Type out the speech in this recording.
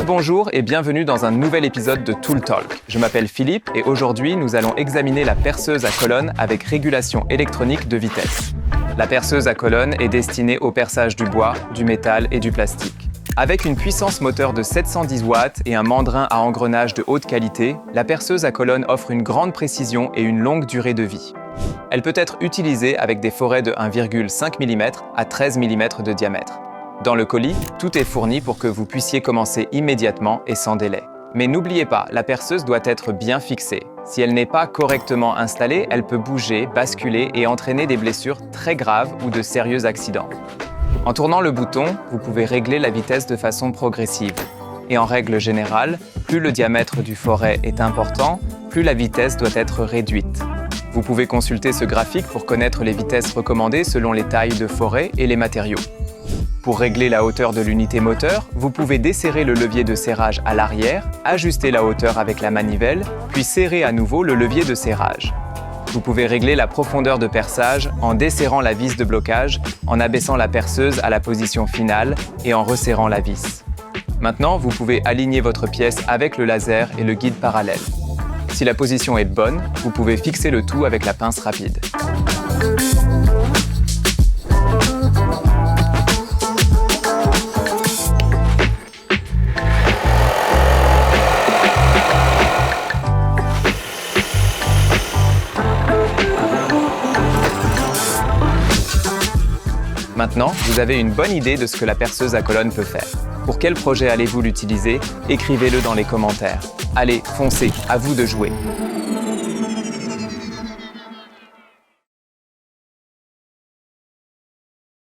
Bonjour et bienvenue dans un nouvel épisode de Tool Talk. Je m'appelle Philippe et aujourd'hui nous allons examiner la perceuse à colonne avec régulation électronique de vitesse. La perceuse à colonne est destinée au perçage du bois, du métal et du plastique. Avec une puissance moteur de 710 watts et un mandrin à engrenage de haute qualité, la perceuse à colonne offre une grande précision et une longue durée de vie. Elle peut être utilisée avec des forets de 1,5 mm à 13 mm de diamètre. Dans le colis, tout est fourni pour que vous puissiez commencer immédiatement et sans délai. Mais n'oubliez pas, la perceuse doit être bien fixée. Si elle n'est pas correctement installée, elle peut bouger, basculer et entraîner des blessures très graves ou de sérieux accidents. En tournant le bouton, vous pouvez régler la vitesse de façon progressive. Et en règle générale, plus le diamètre du foret est important, plus la vitesse doit être réduite. Vous pouvez consulter ce graphique pour connaître les vitesses recommandées selon les tailles de foret et les matériaux. Pour régler la hauteur de l'unité moteur, vous pouvez desserrer le levier de serrage à l'arrière, ajuster la hauteur avec la manivelle, puis serrer à nouveau le levier de serrage. Vous pouvez régler la profondeur de perçage en desserrant la vis de blocage, en abaissant la perceuse à la position finale et en resserrant la vis. Maintenant, vous pouvez aligner votre pièce avec le laser et le guide parallèle. Si la position est bonne, vous pouvez fixer le tout avec la pince rapide. Maintenant, vous avez une bonne idée de ce que la perceuse à colonne peut faire. Pour quel projet allez-vous l'utiliser? Écrivez-le dans les commentaires. Allez, foncez, à vous de jouer.